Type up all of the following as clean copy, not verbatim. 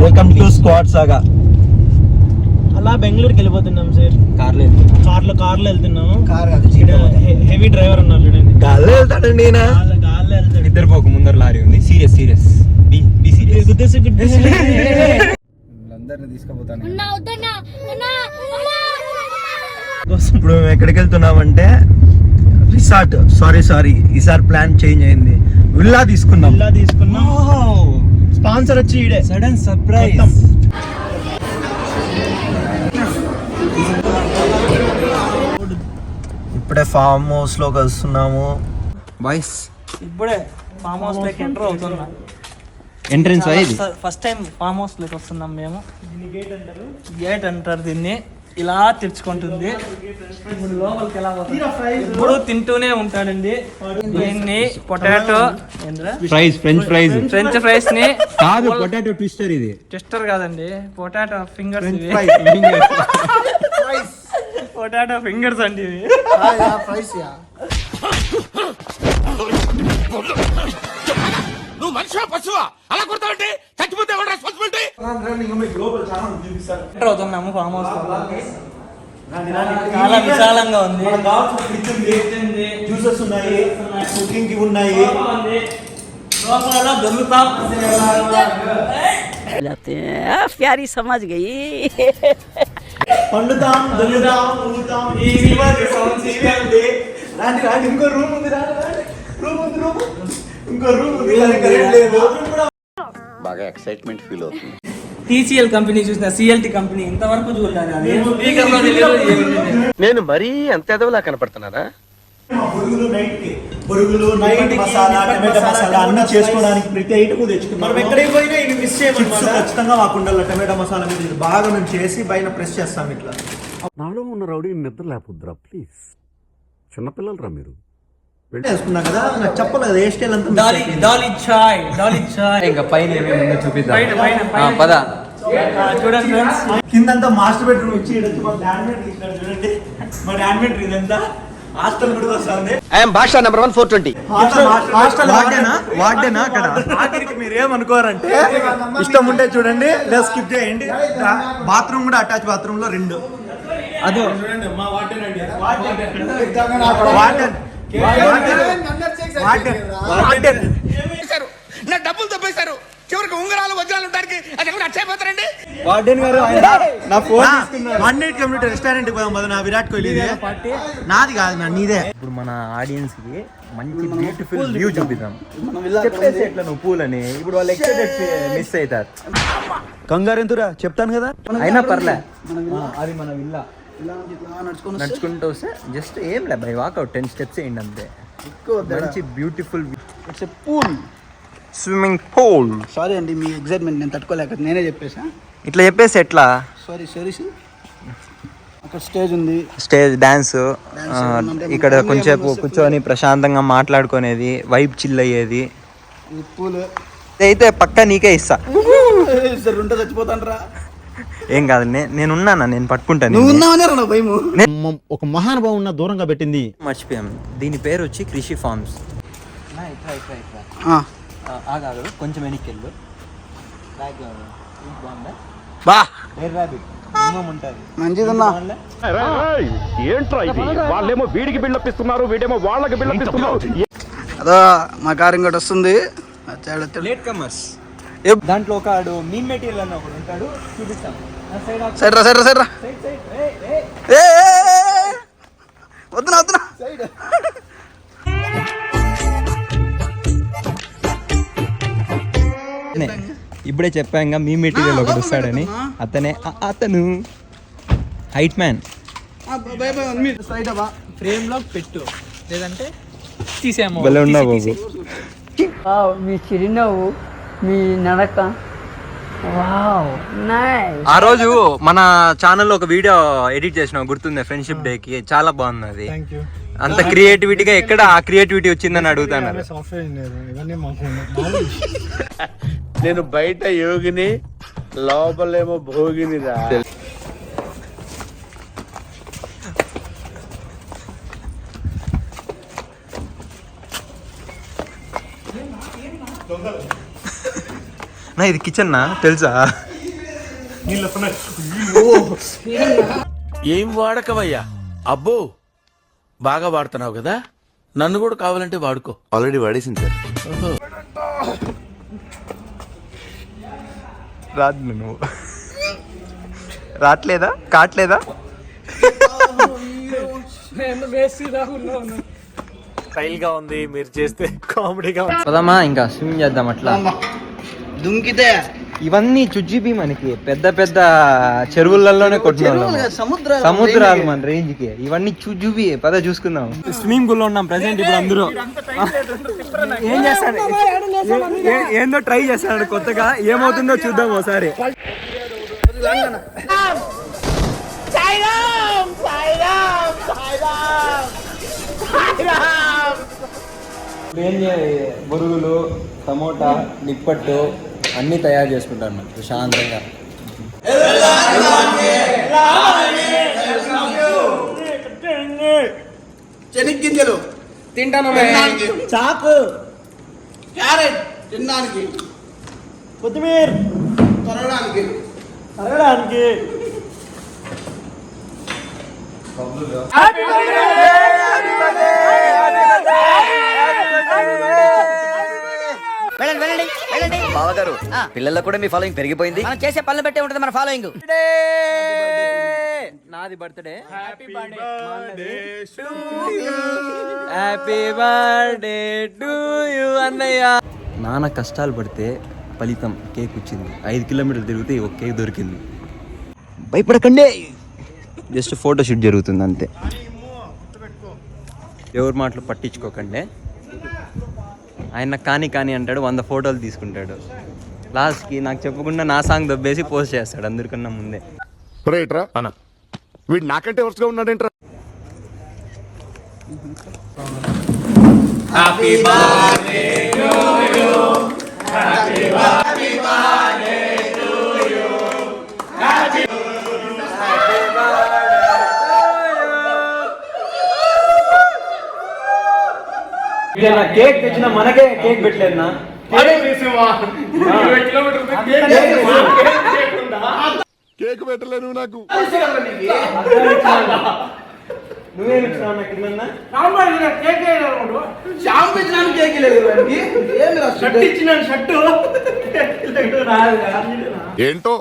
Welcome to squad సాగా. అలా బెంగళూరుకి వెళ్ళిపోతున్నాం సార్. కార్లో వెళ్తున్నాము. హెవీ డ్రైవర్ ఉన్నారు చూడండి. గాల్లో వెళ్తాడండి ఈయన. గాల్లో వెళ్తాడు. నిద్రపోక ముందర లారీ ఉంది. సీరియస్ అందరిని తీసుకుపోతాను. ఇప్పుడు మేము ఎక్కడికి వెళ్తున్నామంటే రిసార్ట్. సారీ ఈసారి ప్లాన్ చేంజ్ అయింది. విల్లా తీసుకున్నాం. స్పాన్సర్ వచ్చి ఈడే. Sudden surprise. ఇప్పుడే ఫామ్ హౌస్ లోకి వస్తున్నాము బాయ్స్. ఇప్పుడే ఫామ్ హౌస్ లోకి ఎంటర్ అవుతున్నా. ఎంట్రన్స్ ఇది ఫస్ట్ టైం ఫామ్ హౌస్ లోకి వస్తున్నాం మేము. గేట్ అంటారు దీన్ని. ఇలా తెచ్చుకుంటుంది. ఇప్పుడు లోపలికి ఎలా పోతుంది? ఇప్పుడు తింటూనే ఉంటాడండి. దీన్ని పొటాటో ఫ్రెంచ్ ఫ్రైస్ ని కాదు, పొటాటో ట్విస్టర్. ఇది ట్విస్టర్ కాదండి, పొటాటో ఫింగర్స్. పొటాటో ఫింగర్స్ అండి ఇవి. నువ్వు మనిషివా పశువా? అలా కొడతావంటే చచ్చిపోతే ఎవరు రెస్పాన్సిబిలిటీ? ఎంటర్ అవుతున్నాము ఫామ్ హౌస్. చాలా విశాలంగా ఉంది. జ్యూసెస్ ఉన్నాయి, కుకింగ్ ఉన్నాయి. లోపల దొరుకుతాం. प्यारी समझ गई. పండుతాం, దొల్లుతాం, ఊగుతాం. ఇంకో రూమ్ ఉంది. ఇంకో రూమ్ ఉంది. కరెంట్ లేదు. బాగా ఎక్సైట్మెంట్ ఫీల్ అవుతుంది. టీసీఎల్ కంపెనీ చూసిన సిఎల్టీ కంపెనీ ఇంతవరకు చూడలేదు. నేను మరీ అంత ఎదవలా కనపడుతున్నారా? బొరుగులు నైట్ మసాలా, టమాటో మసాలా అన్ని చేసుకోవడానికి ప్రతి ఐటమ్ తెచ్చుకున్నాం. మనం ఎక్కడికి పోయినా ఇది మిస్ చేయమన్నమాట. ఖచ్చితంగా మాకుండా టమాటో మసాలా మీద ఇది బాగా మేము చేసి పైన ప్రెస్ చేస్తాం. ఇట్లా నాలో ఉన్న రౌడీ నిద్ర లేపుద్రా ప్లీజ్. చిన్నపిల్లలు రా మీరు. వేసుకున్నా కదా, నాకు చెప్పలేదు ఏ స్టైల్ అంతా. డాలీ చాయ్ ఇంకా పైన ఏమేమి చూపిద్దాం. పైన పద చూడండి ఫ్రెండ్స్. కిందంతా మాస్టర్ బెడ్రూమ్ ఇచ్చి మా డాన్మేట్ ఇచ్చినాడు చూడండి. మా డాన్మేట్ ఇదంతా హాస్టల్ కూడా వస్తుంది. ఐఎమ్ భాష నెంబర్ 1 420. హాస్టల్ వార్డెనా అక్కడ. ఆఖరికి మీరు ఏమనుకోరంటే ఇష్టం ఉంటే చూడండి, లేదా స్కిప్ చేయండి. బాత్రూమ్ కూడా అటాచ్ బాత్రూమ్ లో 2. అదో చూడండి మా వార్డెన్ అండి. వార్డెన్ నా డబ్బులు తప్పేశారు. చివరికి ఉంగరాలు వజ్రాలు ఉండడానికి అది ఎవరు అచ్చైపోతారండి? వార్డెన్ గారు నా ఫోన్ తీసుకున్నారు. 1 కిలోమీటర్ రెస్టారెంట్ పోదాం పద. నా విరాట్ కోహ్లీ నాది కాదు, నా నీదే. ఇప్పుడు మన ఆడియన్స్ కి మంచి బ్యూటిఫుల్ వ్యూ చూపిద్దాం. చెప్పేసి ఎట్లా నువ్వు పూలని ఇప్పుడు వాళ్ళు ఎక్సైటెడ్ మిస్ అవుతారు. కంగారు ఎందురా చెప్తాను కదా. అయినా పర్లే, అది మన విల్లా. నడుచుకుంటూ వస్తే జస్ట్ ఏం లే బై వాకౌట్ 10 స్టెప్స్ వేయండి అంతే. మంచి beautiful pool, swimming pool. Sorry అండి మీ ఎగ్జైట్మెంట్ నేను తట్టుకోలేక నేనే చెప్పేసా. ఇట్లా చెప్పేసి ఎట్లా? సారీ అక్కడ స్టేజ్ ఉంది, స్టేజ్ డాన్స్. ఇక్కడ కొంచెంసేపు కూర్చొని ప్రశాంతంగా మాట్లాడుకునేది, వైబ్ చిల్ అయ్యేది. పూల్ అయితే పక్క నీకే ఇస్తా. ఉంటే చచ్చిపోతాను రా. ఏం కాదు, నేనున్నానా, నేను పట్టుకుంటాను. నువ్వు ఉన్నావనే రా భయము. ఒక మహానుభావున్న దూరంగా పెట్టింది. మర్చిపోయాం, దీని పేరు వచ్చి కృషి ఫార్మ్స్. ఆగాదు, కొంచెం వెనక్కి వెళ్ళు. బా మంచిదన్నా. ఏంట్రా ఇది? వాళ్ళేమో వీడికి బిల్డప్పిస్తున్నారు, వీడేమో వాళ్ళకి బిల్డప్పిస్తున్నారు. అదో మా కారు ఇంకోటి వస్తుంది. Late comers. దాంట్లో ఒక మీన్ మెటీరియల్ అని ఒకడు ఉంటాడు, చూపిస్తాం. సైడ్ రా వద్దునా ఇప్పుడే చెప్పాక మీ మెటీరియల్ ఒకటి వస్తాడని. అతను హైట్ మ్యాన్. ఫ్రేమ్ లో పెట్టు, లేదంటే తీసేమో. భలే ఉన్నావు బాబు. మీ చిరునవ్వు, మీ నడక, వావ్ నైస్. ఆ రోజు మన ఛానల్లో ఒక వీడియో ఎడిట్ చేసినాం, గుర్తుంది? ఫ్రెండ్షిప్ డే కి. చాలా బాగుంది అది. అంత క్రియేటివిటీగా ఎక్కడ ఆ క్రియేటివిటీ వచ్చిందని అడుగుతాను. నేను బయట యోగిని, లోపలేమో భోగిని రా. నా ఇది కిచెన్ నా తెలుసా? ఏం వాడకవయ్యా? అబ్బో బాగా వాడుతున్నావు కదా, నన్ను కూడా కావాలంటే వాడుకో. ఆల్రెడీ వాడేసింది సార్. రాదు నువ్వు రావట్లేదా కావట్లేదా? స్టైల్గా ఉంది మీరు చేస్తే, కామెడీగా పదమ్మా ఇంకా స్విమ్ చేద్దాం అట్లా. దుంకితే ఇవన్నీ చుజ్జిబి మనకి పెద్ద పెద్ద చెరువులలోనే కొట్టిన సముద్రాలు మన రేంజ్ కి. ఇవన్నీ చుజ్జుబి పద చూసుకుందాం. స్విమ్మింగ్ పూల్ లో ఉన్నాం ప్రెసెంట్ ఇప్పుడు అందరూ. ఏం చేస్తాడు ఏందో ట్రై చేస్తాడు కొత్తగా, ఏమవుతుందో చూద్దాం ఒకసారి. బొరుగులు, టమోటా, నిప్పట్టు అన్నీ తయారు చేసుకుంటాను ప్రశాంతంగా. చెనిగ్గింజలు తింటాను. చాకు, క్యారెట్ తినడానికి, కొత్తిమీర త్వరడానికి, అరగడానికి. బావగారు పిల్లల్లో కూడా మీ ఫాలోయింగ్ పెరిగిపోయింది. మనం చేసే పనులు బట్టే ఉంటుంది మన ఫాలోయింగ్. నాది birthday. Happy birthday to you అన్నయ్య. నాన్న కష్టాలు పడితే ఫలితం కేక్ వచ్చింది. 5 కిలోమీటర్లు తిరిగితే ఒక కేక్ దొరికింది. భయపడకండి, జస్ట్ ఫోటో షూట్ జరుగుతుంది అంతే. ఎవరి మాటలు పట్టించుకోకండి. ఆయన కానీ అంటాడు, 100 ఫోటోలు తీసుకుంటాడు. లాస్ట్కి నాకు చెప్పకుండా నా సాంగ్ దొబ్బేసి పోస్ట్ చేస్తాడు అందరికన్నా ముందే. రైట్రా అన్న, వీడు నాకంటే వరుసగా ఉన్నాడేంట్రా. Happy birthday to you, happy birthday to you, happy cake తెచ్చిన మనకే కేక్ పెట్టలేదు నా. కేక్ పెట్టలేను నాకు. నువ్వేమి ఇచ్చినావు నాకు కిందన్నా? ఏంటో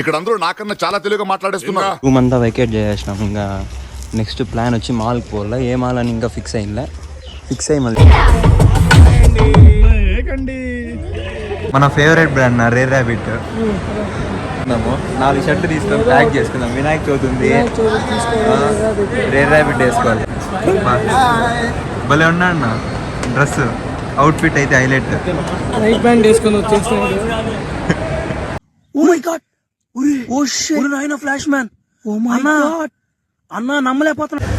ఇక్కడ అందరూ నాకన్నా చాలా తెలుగుగా మాట్లాడేస్తున్నారు. రూమ్ అంతా వెకేట్ చేసేసినాం. ఇంకా నెక్స్ట్ ప్లాన్ వచ్చి మాల్కి పోవాలా. ఏ మాల్ అని ఇంకా ఫిక్స్ అయిందా? ఫిక్స్ అయ్యి మళ్ళీ మన ఫేవరెట్ బ్రాండ్ రేర్ ర్యాబిట్ 4 షర్ట్లు తీసుకొని ప్యాక్ చేసుకుందాం. వినాయక చవితి ఉంది, రేర్ ర్యాబిట్ వేసుకోవాలి. భలే ఉన్నాడు డ్రెస్, అవుట్ఫిట్ అయితే హైలైట్. నైట్ బ్యాండ్ వేసుకొని వచ్చేస్తున్నాడు. Oh my god, oh shit, నాయనా flash man, oh my god అన్నా నమ్మలేకపోతున్నా.